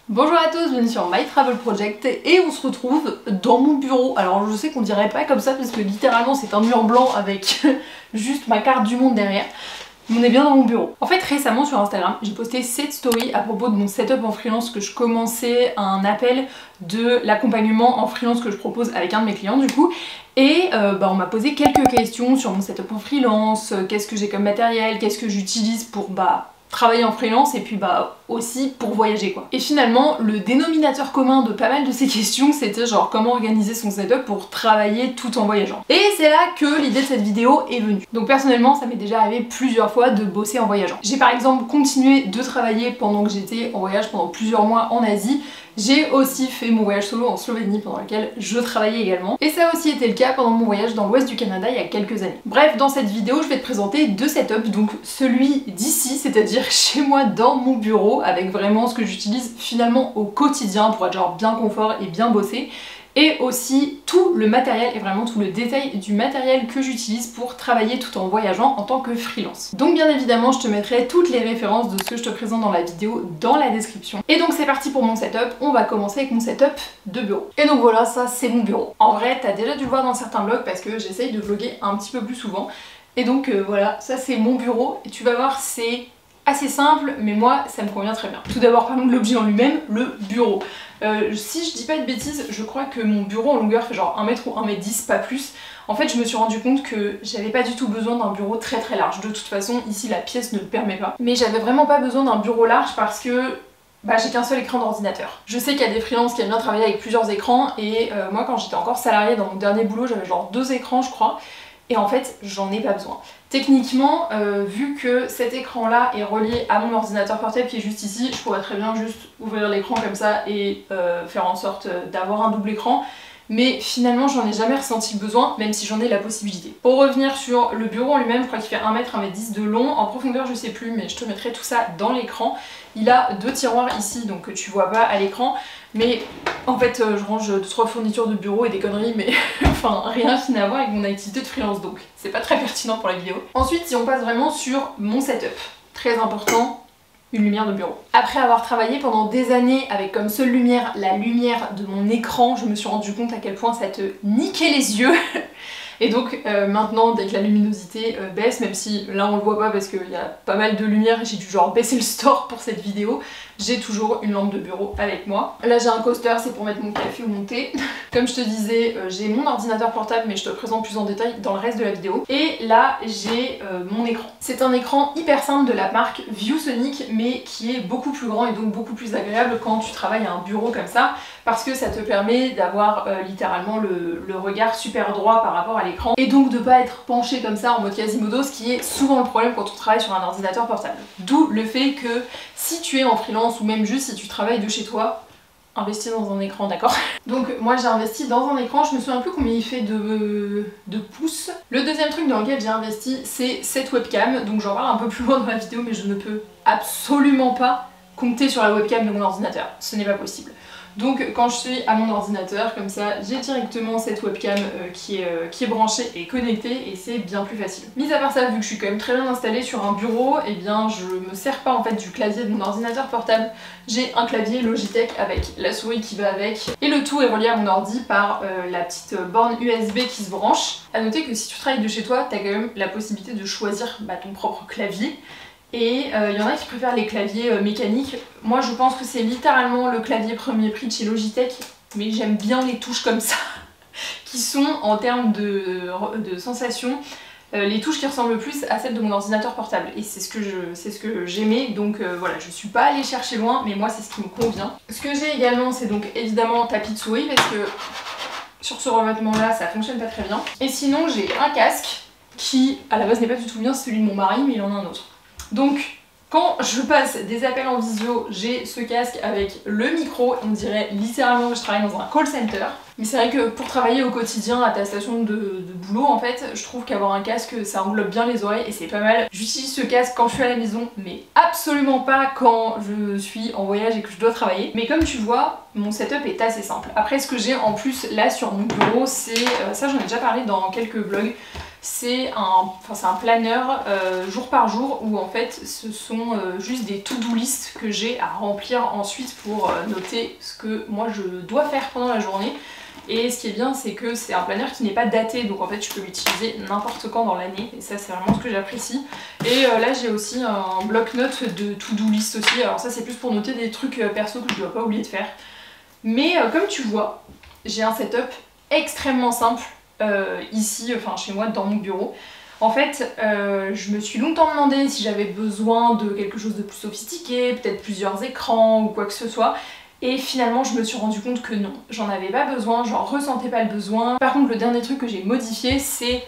Bonjour à tous, bienvenue sur My Travel Project et on se retrouve dans mon bureau. Alors je sais qu'on dirait pas comme ça parce que littéralement c'est un mur blanc avec juste ma carte du monde derrière. Mais on est bien dans mon bureau. En fait récemment sur Instagram j'ai posté cette story à propos de mon setup en freelance, que je commençais un appel de l'accompagnement en freelance que je propose avec un de mes clients du coup. Et on m'a posé quelques questions sur mon setup en freelance, qu'est-ce que j'ai comme matériel, qu'est-ce que j'utilise pour travailler en freelance et puis aussi pour voyager quoi. Et finalement le dénominateur commun de pas mal de ces questions c'était genre comment organiser son setup pour travailler tout en voyageant. Et c'est là que l'idée de cette vidéo est venue. Donc personnellement ça m'est déjà arrivé plusieurs fois de bosser en voyageant. J'ai par exemple continué de travailler pendant que j'étais en voyage pendant plusieurs mois en Asie. J'ai aussi fait mon voyage solo en Slovénie pendant lequel je travaillais également. Et ça a aussi été le cas pendant mon voyage dans l'ouest du Canada il y a quelques années. Bref, dans cette vidéo, je vais te présenter deux setups. Donc celui d'ici, c'est-à-dire chez moi dans mon bureau, avec vraiment ce que j'utilise finalement au quotidien pour être genre bien confort et bien bosser. Et aussi tout le matériel et vraiment tout le détail du matériel que j'utilise pour travailler tout en voyageant en tant que freelance. Donc bien évidemment je te mettrai toutes les références de ce que je te présente dans la vidéo dans la description. Et donc c'est parti pour mon setup, on va commencer avec mon setup de bureau. Et donc voilà, ça c'est mon bureau. En vrai t'as déjà dû le voir dans certains vlogs parce que j'essaye de vlogger un petit peu plus souvent. Et donc voilà, ça c'est mon bureau et tu vas voir c'est assez simple mais moi ça me convient très bien. Tout d'abord parlons de l'objet en lui-même, le bureau. Si je dis pas de bêtises, je crois que mon bureau en longueur fait genre 1 m ou 1 m 10, pas plus. En fait je me suis rendu compte que j'avais pas du tout besoin d'un bureau très large. De toute façon ici la pièce ne le permet pas. Mais j'avais vraiment pas besoin d'un bureau large parce que j'ai qu'un seul écran d'ordinateur. Je sais qu'il y a des freelances qui aiment bien travailler avec plusieurs écrans et moi quand j'étais encore salariée dans mon dernier boulot j'avais genre 2 écrans je crois. Et en fait, j'en ai pas besoin. Techniquement, vu que cet écran-là est relié à mon ordinateur portable qui est juste ici, je pourrais très bien juste ouvrir l'écran comme ça et faire en sorte d'avoir un double écran. Mais finalement, j'en ai jamais ressenti le besoin, même si j'en ai la possibilité. Pour revenir sur le bureau en lui-même, je crois qu'il fait 1 m, 1 m 10 de long. En profondeur, je sais plus, mais je te mettrai tout ça dans l'écran. Il a 2 tiroirs ici, donc que tu vois pas à l'écran. Mais en fait, je range 2-3 fournitures de bureau et des conneries, mais enfin, rien qui n'a à voir avec mon activité de freelance, donc c'est pas très pertinent pour la vidéo. Ensuite, si on passe vraiment sur mon setup, très important, une lumière de bureau. Après avoir travaillé pendant des années avec comme seule lumière la lumière de mon écran, je me suis rendu compte à quel point ça te niquait les yeux. Et donc maintenant, dès que la luminosité baisse, même si là on le voit pas parce qu'il y a pas mal de lumière et j'ai dû genre baisser le store pour cette vidéo, j'ai toujours une lampe de bureau avec moi. Là j'ai un coaster, c'est pour mettre mon café ou mon thé. Comme je te disais, j'ai mon ordinateur portable mais je te le présente plus en détail dans le reste de la vidéo. Et là j'ai mon écran. C'est un écran hyper simple de la marque ViewSonic mais qui est beaucoup plus grand et donc beaucoup plus agréable quand tu travailles à un bureau comme ça parce que ça te permet d'avoir littéralement le regard super droit par rapport à l'écran et donc de pas être penché comme ça en mode Quasimodo, ce qui est souvent le problème quand on travaille sur un ordinateur portable. D'où le fait que si tu es en freelance ou même juste si tu travailles de chez toi, investis dans un écran, d'accord? Donc moi j'ai investi dans un écran, je me souviens plus combien il fait de pouces. Le deuxième truc dans lequel j'ai investi c'est cette webcam, donc j'en parle un peu plus loin dans la vidéo mais je ne peux absolument pas compter sur la webcam de mon ordinateur, ce n'est pas possible. Donc quand je suis à mon ordinateur comme ça, j'ai directement cette webcam qui est branchée et connectée et c'est bien plus facile. Mis à part ça, vu que je suis quand même très bien installée sur un bureau, et bien je me sers pas en fait du clavier de mon ordinateur portable. J'ai un clavier Logitech avec la souris qui va avec et le tout est relié à mon ordi par la petite borne USB qui se branche. A noter que si tu travailles de chez toi, t'as quand même la possibilité de choisir ton propre clavier. Et il y en a qui préfèrent les claviers mécaniques. Moi je pense que c'est littéralement le clavier premier prix de chez Logitech, mais j'aime bien les touches comme ça, qui sont en termes de sensation, les touches qui ressemblent le plus à celles de mon ordinateur portable. Et c'est ce que j'aimais, donc voilà, je suis pas allée chercher loin, mais moi c'est ce qui me convient. Ce que j'ai également c'est donc évidemment tapis de souris, parce que sur ce revêtement là ça fonctionne pas très bien. Et sinon j'ai un casque, qui à la base n'est pas du tout bien, c'est celui de mon mari, mais il en a un autre. Donc quand je passe des appels en visio, j'ai ce casque avec le micro, on dirait littéralement que je travaille dans un call center. Mais c'est vrai que pour travailler au quotidien à ta station de boulot en fait, je trouve qu'avoir un casque ça englobe bien les oreilles et c'est pas mal. J'utilise ce casque quand je suis à la maison, mais absolument pas quand je suis en voyage et que je dois travailler. Mais comme tu vois, mon setup est assez simple. Après ce que j'ai en plus là sur mon bureau, c'est, ça j'en ai déjà parlé dans quelques vlogs, c'est un planeur jour par jour où en fait ce sont juste des to-do list que j'ai à remplir ensuite pour noter ce que moi je dois faire pendant la journée. Et ce qui est bien, c'est que c'est un planeur qui n'est pas daté, donc en fait tu peux l'utiliser n'importe quand dans l'année, et ça c'est vraiment ce que j'apprécie. Et là j'ai aussi un bloc-notes de to-do list aussi, alors ça c'est plus pour noter des trucs perso que je dois pas oublier de faire. Mais comme tu vois, j'ai un setup extrêmement simple ici, enfin chez moi dans mon bureau. En fait, je me suis longtemps demandé si j'avais besoin de quelque chose de plus sophistiqué, peut-être plusieurs écrans ou quoi que ce soit. Et finalement je me suis rendu compte que non, j'en avais pas besoin, j'en ressentais pas le besoin. Par contre le dernier truc que j'ai modifié c'est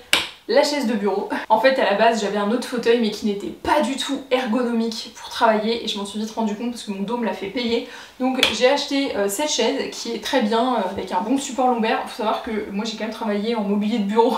la chaise de bureau. En fait à la base j'avais un autre fauteuil mais qui n'était pas du tout ergonomique pour travailler et je m'en suis vite rendu compte parce que mon dos me l'a fait payer. Donc j'ai acheté cette chaise qui est très bien avec un bon support lombaire. Faut savoir que moi j'ai quand même travaillé en mobilier de bureau.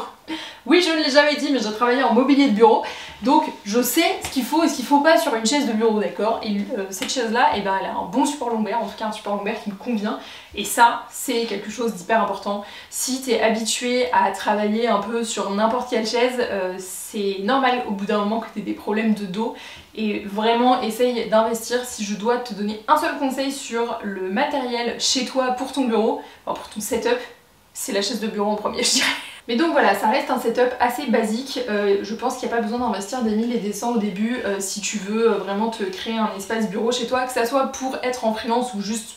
Oui, je ne l'ai jamais dit, mais j'ai travaillé en mobilier de bureau, donc je sais ce qu'il faut et ce qu'il faut pas sur une chaise de bureau, d'accord. Et cette chaise-là, eh ben, elle a un bon support lombaire, en tout cas un support lombaire qui me convient, et ça, c'est quelque chose d'hyper important. Si tu es habitué à travailler un peu sur n'importe quelle chaise, c'est normal au bout d'un moment que tu aies des problèmes de dos, et vraiment essaye d'investir. Si je dois te donner un seul conseil sur le matériel chez toi pour ton bureau, enfin pour ton setup, c'est la chaise de bureau en premier, je dirais. Mais donc voilà, ça reste un setup assez basique, je pense qu'il n'y a pas besoin d'investir des 1000 et des 100 au début si tu veux vraiment te créer un espace bureau chez toi, que ça soit pour être en freelance ou juste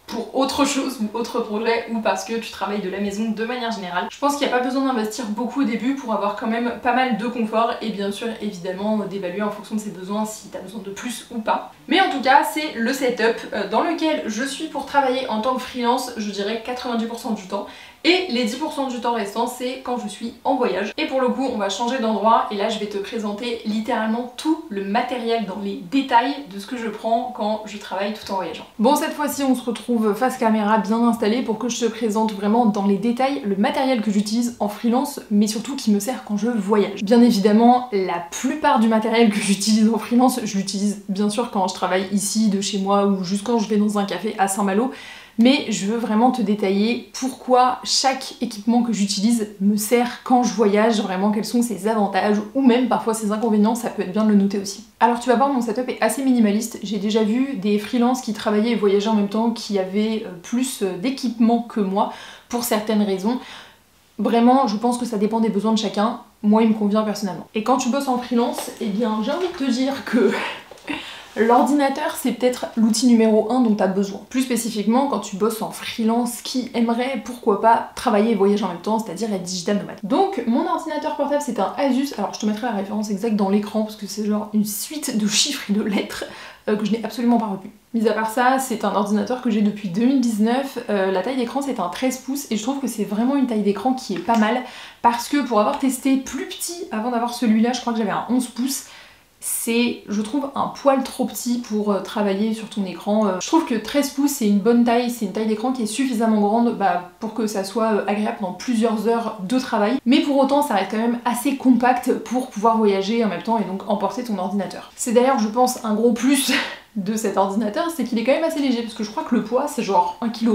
pour autre chose ou autre projet ou parce que tu travailles de la maison de manière générale. Je pense qu'il n'y a pas besoin d'investir beaucoup au début pour avoir quand même pas mal de confort et bien sûr évidemment d'évaluer en fonction de ses besoins si tu as besoin de plus ou pas. Mais en tout cas c'est le setup dans lequel je suis pour travailler en tant que freelance, je dirais 90% du temps. Et les 10% du temps restant, c'est quand je suis en voyage. Et pour le coup, on va changer d'endroit et là, je vais te présenter littéralement tout le matériel dans les détails de ce que je prends quand je travaille tout en voyageant. Bon, cette fois-ci, on se retrouve face caméra bien installée pour que je te présente vraiment dans les détails le matériel que j'utilise en freelance, mais surtout qui me sert quand je voyage. Bien évidemment, la plupart du matériel que j'utilise en freelance, je l'utilise bien sûr quand je travaille ici, de chez moi, ou juste quand je vais dans un café à Saint-Malo. Mais je veux vraiment te détailler pourquoi chaque équipement que j'utilise me sert quand je voyage, vraiment quels sont ses avantages ou même parfois ses inconvénients, ça peut être bien de le noter aussi. Alors tu vas voir, mon setup est assez minimaliste, j'ai déjà vu des freelances qui travaillaient et voyageaient en même temps qui avaient plus d'équipement que moi pour certaines raisons. Vraiment, je pense que ça dépend des besoins de chacun, moi il me convient personnellement. Et quand tu bosses en freelance, eh bien j'ai envie de te dire que l'ordinateur, c'est peut-être l'outil numéro 1 dont tu as besoin. Plus spécifiquement, quand tu bosses en freelance, qui aimerait, pourquoi pas, travailler et voyager en même temps, c'est-à-dire être digital nomade. Donc, mon ordinateur portable, c'est un Asus. Alors, je te mettrai la référence exacte dans l'écran, parce que c'est genre une suite de chiffres et de lettres que je n'ai absolument pas retenu. Mis à part ça, c'est un ordinateur que j'ai depuis 2019. La taille d'écran, c'est un 13 pouces, et je trouve que c'est vraiment une taille d'écran qui est pas mal, parce que pour avoir testé plus petit avant d'avoir celui-là, je crois que j'avais un 11 pouces, c'est, je trouve, un poil trop petit pour travailler sur ton écran. Je trouve que 13 pouces c'est une bonne taille, c'est une taille d'écran qui est suffisamment grande pour que ça soit agréable pendant plusieurs heures de travail. Mais pour autant, ça reste quand même assez compact pour pouvoir voyager en même temps et donc emporter ton ordinateur. C'est d'ailleurs, je pense, un gros plus de cet ordinateur, c'est qu'il est quand même assez léger, parce que je crois que le poids c'est genre 1,1 kg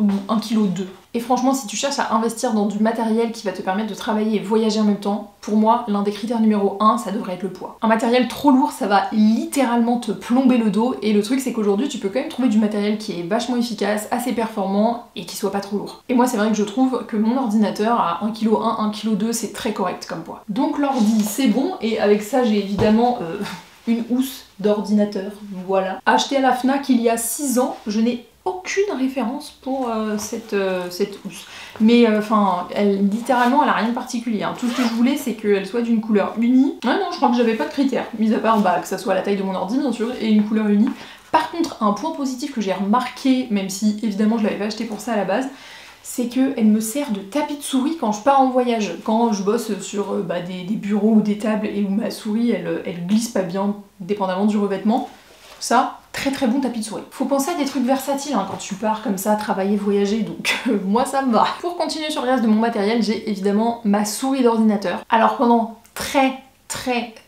ou 1,2 kg. Et franchement, si tu cherches à investir dans du matériel qui va te permettre de travailler et voyager en même temps, pour moi, l'un des critères numéro 1, ça devrait être le poids. Un matériel trop lourd, ça va littéralement te plomber le dos, et le truc c'est qu'aujourd'hui, tu peux quand même trouver du matériel qui est vachement efficace, assez performant, et qui soit pas trop lourd. Et moi, c'est vrai que je trouve que mon ordinateur à 1,1 kg, 1,2 kg, c'est très correct comme poids. Donc l'ordi, c'est bon, et avec ça, j'ai évidemment une housse d'ordinateur, voilà. Acheté à la Fnac il y a 6 ans, je n'ai aucune référence pour cette housse. Mais enfin, littéralement, elle a rien de particulier. Hein. Tout ce que je voulais, c'est qu'elle soit d'une couleur unie. Ah non, je crois que j'avais pas de critères, mis à part que ça soit la taille de mon ordi, bien sûr, et une couleur unie. Par contre, un point positif que j'ai remarqué, même si évidemment je l'avais pas acheté pour ça à la base, c'est qu'elle me sert de tapis de souris quand je pars en voyage. Quand je bosse sur des bureaux ou des tables et où ma souris elle glisse pas bien, dépendamment du revêtement. Ça, très très bon tapis de souris. Faut penser à des trucs versatiles hein, quand tu pars comme ça, travailler, voyager, donc moi ça me va. Pour continuer sur le reste de mon matériel, j'ai évidemment ma souris d'ordinateur. Alors pendant très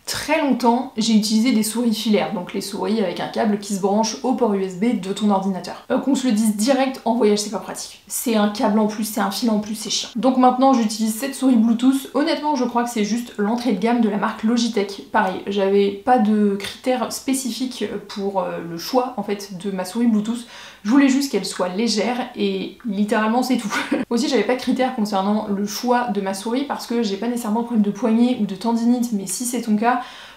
Très longtemps, j'ai utilisé des souris filaires, donc les souris avec un câble qui se branche au port USB de ton ordinateur. Qu'on se le dise direct, en voyage c'est pas pratique. C'est un câble en plus, c'est un fil en plus, c'est chiant. Donc maintenant j'utilise cette souris Bluetooth. Honnêtement, je crois que c'est juste l'entrée de gamme de la marque Logitech. Pareil, j'avais pas de critères spécifiques pour le choix en fait de ma souris Bluetooth. Je voulais juste qu'elle soit légère et littéralement c'est tout. Aussi j'avais pas de critères concernant le choix de ma souris parce que j'ai pas nécessairement de problème de poignet ou de tendinite, mais si c'est ton cas,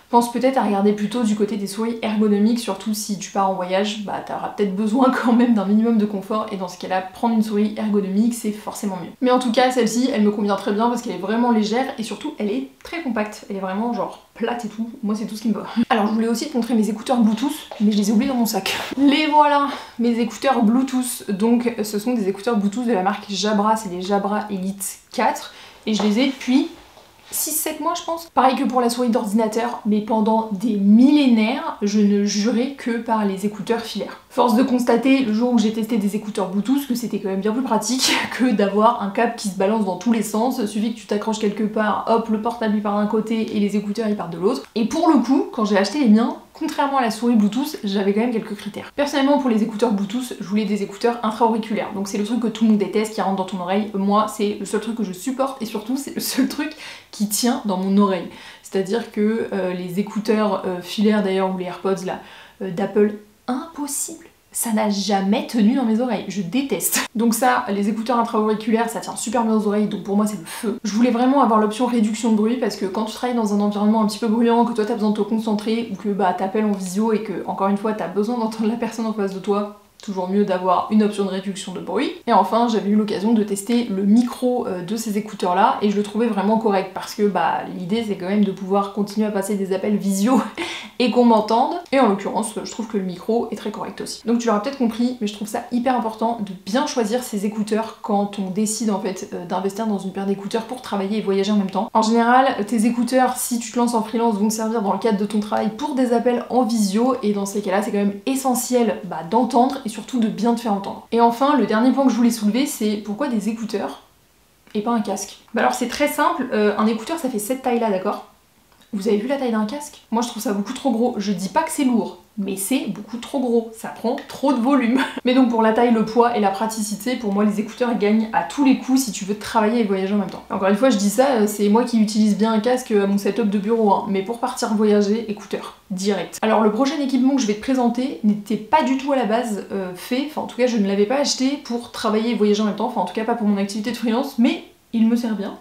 pense peut-être à regarder plutôt du côté des souris ergonomiques, surtout si tu pars en voyage, bah t'auras peut-être besoin quand même d'un minimum de confort et dans ce cas-là, prendre une souris ergonomique c'est forcément mieux. Mais en tout cas celle-ci, elle me convient très bien parce qu'elle est vraiment légère et surtout elle est très compacte, elle est vraiment genre plate et tout, moi c'est tout ce qui me va. Alors je voulais aussi te montrer mes écouteurs Bluetooth, mais je les ai oubliés dans mon sac. Les voilà, mes écouteurs Bluetooth, donc ce sont des écouteurs Bluetooth de la marque Jabra, c'est les Jabra Elite 4 et je les ai depuis 6-7 mois je pense. Pareil que pour la souris d'ordinateur, mais pendant des millénaires, je ne jurais que par les écouteurs filaires. Force de constater, le jour où j'ai testé des écouteurs Bluetooth, que c'était quand même bien plus pratique que d'avoir un câble qui se balance dans tous les sens. Il suffit que tu t'accroches quelque part, hop, le portable il part d'un côté et les écouteurs ils partent de l'autre. Et pour le coup, quand j'ai acheté les miens, contrairement à la souris Bluetooth, j'avais quand même quelques critères. Personnellement, pour les écouteurs Bluetooth, je voulais des écouteurs intra-auriculaires. Donc c'est le truc que tout le monde déteste, qui rentre dans ton oreille. Moi, c'est le seul truc que je supporte et surtout, c'est le seul truc qui tient dans mon oreille. C'est-à-dire que les écouteurs filaires d'ailleurs, ou les AirPods là, d'Apple, impossible. Ça n'a jamais tenu dans mes oreilles, je déteste. Donc ça, les écouteurs intra-auriculaires, ça tient super bien aux oreilles, donc pour moi c'est le feu. Je voulais vraiment avoir l'option réduction de bruit parce que quand tu travailles dans un environnement un petit peu bruyant, que toi t'as besoin de te concentrer ou que bah t'appelles en visio et que encore une fois t'as besoin d'entendre la personne en face de toi, toujours mieux d'avoir une option de réduction de bruit. Et enfin, j'avais eu l'occasion de tester le micro de ces écouteurs là et je le trouvais vraiment correct parce que bah l'idée c'est quand même de pouvoir continuer à passer des appels visio et qu'on m'entende. Et en l'occurrence, je trouve que le micro est très correct aussi. Donc tu l'auras peut-être compris, mais je trouve ça hyper important de bien choisir ses écouteurs quand on décide en fait d'investir dans une paire d'écouteurs pour travailler et voyager en même temps. En général, tes écouteurs, si tu te lances en freelance, vont te servir dans le cadre de ton travail pour des appels en visio et dans ces cas-là, c'est quand même essentiel d'entendre et surtout de bien te faire entendre. Et enfin, le dernier point que je voulais soulever, c'est pourquoi des écouteurs et pas un casque. Bah alors c'est très simple, un écouteur ça fait cette taille là, d'accord? Vous avez vu la taille d'un casque? Moi je trouve ça beaucoup trop gros. Je dis pas que c'est lourd, mais c'est beaucoup trop gros. Ça prend trop de volume. Mais donc pour la taille, le poids et la praticité, pour moi les écouteurs gagnent à tous les coups si tu veux travailler et voyager en même temps. Encore une fois, je dis ça, c'est moi qui utilise bien un casque à mon setup de bureau, hein. Mais pour partir voyager, écouteurs, direct. Alors le prochain équipement que je vais te présenter n'était pas du tout à la base fait, enfin en tout cas je ne l'avais pas acheté pour travailler et voyager en même temps, enfin en tout cas pas pour mon activité de freelance, mais il me sert bien.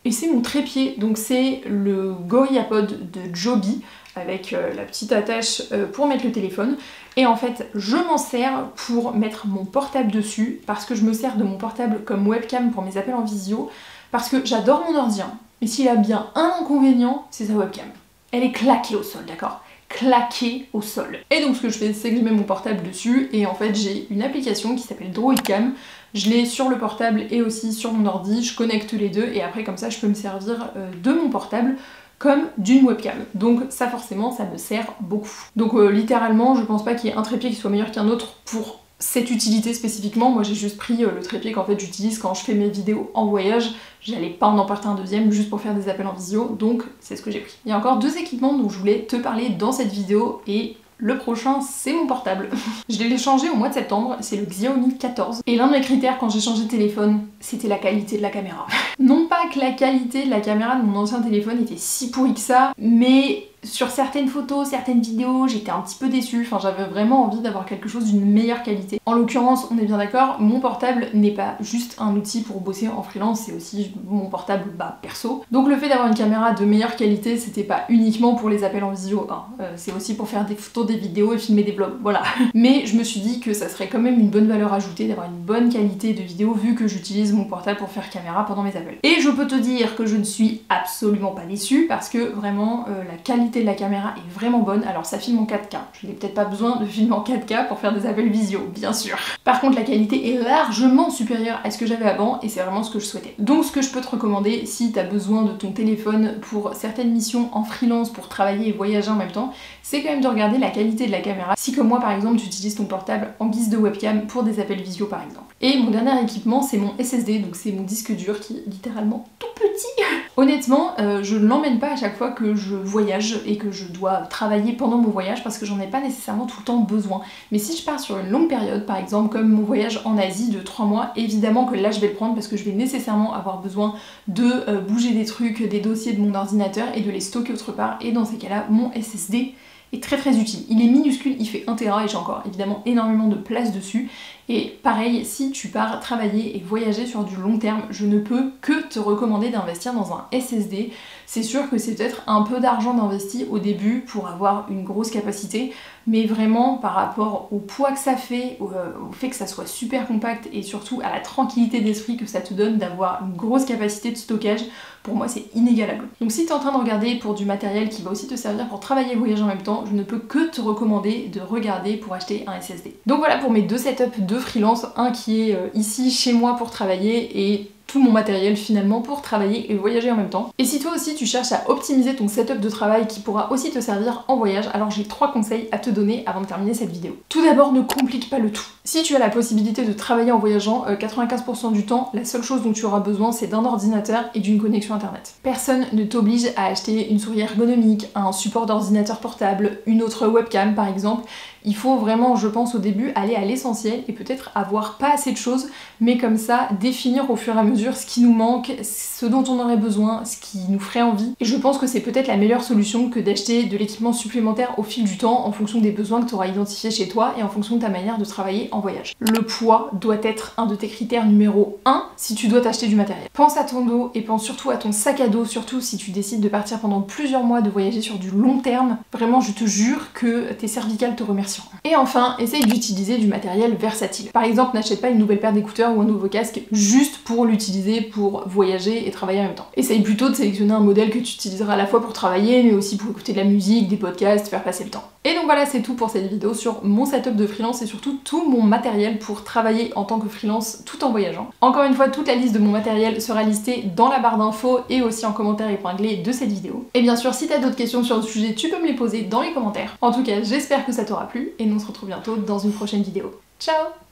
Et c'est mon trépied, donc c'est le GorillaPod de Joby avec la petite attache pour mettre le téléphone. Et en fait, je m'en sers pour mettre mon portable dessus parce que je me sers de mon portable comme webcam pour mes appels en visio parce que j'adore mon ordi, hein. Mais s'il a bien un inconvénient, c'est sa webcam. Elle est claquée au sol, d'accord ? Claquée au sol. Et donc ce que je fais, c'est que je mets mon portable dessus et en fait j'ai une application qui s'appelle Droidcam. Je l'ai sur le portable et aussi sur mon ordi, je connecte les deux et après comme ça je peux me servir de mon portable comme d'une webcam. Donc ça forcément ça me sert beaucoup. Donc littéralement je pense pas qu'il y ait un trépied qui soit meilleur qu'un autre pour cette utilité spécifiquement. Moi j'ai juste pris le trépied qu'en fait j'utilise quand je fais mes vidéos en voyage. J'allais pas en emporter un deuxième juste pour faire des appels en visio, donc c'est ce que j'ai pris. Il y a encore deux équipements dont je voulais te parler dans cette vidéo et le prochain, c'est mon portable. Je l'ai changé au mois de septembre, c'est le Xiaomi 14. Et l'un de mes critères quand j'ai changé de téléphone, c'était la qualité de la caméra. Non pas que la qualité de la caméra de mon ancien téléphone était si pourrie que ça, mais sur certaines photos, certaines vidéos, j'étais un petit peu déçue. Enfin, j'avais vraiment envie d'avoir quelque chose d'une meilleure qualité. En l'occurrence, on est bien d'accord, mon portable n'est pas juste un outil pour bosser en freelance, c'est aussi mon portable perso. Donc le fait d'avoir une caméra de meilleure qualité, c'était pas uniquement pour les appels en visio, hein. C'est aussi pour faire des photos, des vidéos et filmer des vlogs, voilà. Mais je me suis dit que ça serait quand même une bonne valeur ajoutée d'avoir une bonne qualité de vidéo vu que j'utilise mon portable pour faire caméra pendant mes appels. Et je peux te dire que je ne suis absolument pas déçue parce que vraiment la qualité de la caméra est vraiment bonne. Alors ça filme en 4K, je n'ai peut-être pas besoin de filmer en 4K pour faire des appels visio, bien sûr. Par contre la qualité est largement supérieure à ce que j'avais avant et c'est vraiment ce que je souhaitais. Donc ce que je peux te recommander si tu as besoin de ton téléphone pour certaines missions en freelance pour travailler et voyager en même temps, c'est quand même de regarder la qualité de la caméra. Si comme moi par exemple tu utilises ton portable en guise de webcam pour des appels visio par exemple. Et mon dernier équipement c'est mon SSD, donc c'est mon disque dur qui est littéralement tout petit. Honnêtement je ne l'emmène pas à chaque fois que je voyage voyage et que je dois travailler pendant mon voyage parce que j'en ai pas nécessairement tout le temps besoin. Mais si je pars sur une longue période, par exemple comme mon voyage en Asie de 3 mois, évidemment que là je vais le prendre parce que je vais nécessairement avoir besoin de bouger des trucs, des dossiers de mon ordinateur et de les stocker autre part, et dans ces cas-là, mon SSD est très utile. Il est minuscule, il fait 1 Tera et j'ai encore évidemment énormément de place dessus. Et pareil, si tu pars travailler et voyager sur du long terme, je ne peux que te recommander d'investir dans un SSD. C'est sûr que c'est peut-être un peu d'argent d'investi au début pour avoir une grosse capacité, mais vraiment par rapport au poids que ça fait, au fait que ça soit super compact et surtout à la tranquillité d'esprit que ça te donne d'avoir une grosse capacité de stockage, pour moi c'est inégalable. Donc si tu es en train de regarder pour du matériel qui va aussi te servir pour travailler et voyager en même temps, je ne peux que te recommander de regarder pour acheter un SSD. Donc voilà pour mes 2 setups de freelance, un qui est ici chez moi pour travailler et tout mon matériel finalement pour travailler et voyager en même temps. Et si toi aussi tu cherches à optimiser ton setup de travail qui pourra aussi te servir en voyage, alors j'ai 3 conseils à te donner avant de terminer cette vidéo. Tout d'abord, ne complique pas le tout. Si tu as la possibilité de travailler en voyageant, 95% du temps, la seule chose dont tu auras besoin c'est d'un ordinateur et d'une connexion internet. Personne ne t'oblige à acheter une souris ergonomique, un support d'ordinateur portable, une autre webcam par exemple. Il faut vraiment, je pense au début, aller à l'essentiel et peut-être avoir pas assez de choses, mais comme ça, définir au fur et à mesure ce qui nous manque, ce dont on aurait besoin, ce qui nous ferait envie. Et je pense que c'est peut-être la meilleure solution que d'acheter de l'équipement supplémentaire au fil du temps en fonction des besoins que tu auras identifiés chez toi et en fonction de ta manière de travailler en voyage. Le poids doit être un de tes critères numéro 1 si tu dois t'acheter du matériel. Pense à ton dos et pense surtout à ton sac à dos, surtout si tu décides de partir pendant plusieurs mois, de voyager sur du long terme. Vraiment, je te jure que tes cervicales te remercieront. Et enfin, essaye d'utiliser du matériel versatile. Par exemple, n'achète pas une nouvelle paire d'écouteurs ou un nouveau casque juste pour l'utiliser pour voyager et travailler en même temps. Essaye plutôt de sélectionner un modèle que tu utiliseras à la fois pour travailler, mais aussi pour écouter de la musique, des podcasts, faire passer le temps. Et donc voilà, c'est tout pour cette vidéo sur mon setup de freelance et surtout tout mon matériel pour travailler en tant que freelance tout en voyageant. Encore une fois, toute la liste de mon matériel sera listée dans la barre d'infos et aussi en commentaire épinglé de cette vidéo. Et bien sûr, si t'as d'autres questions sur le sujet, tu peux me les poser dans les commentaires. En tout cas, j'espère que ça t'aura plu et nous on se retrouve bientôt dans une prochaine vidéo. Ciao!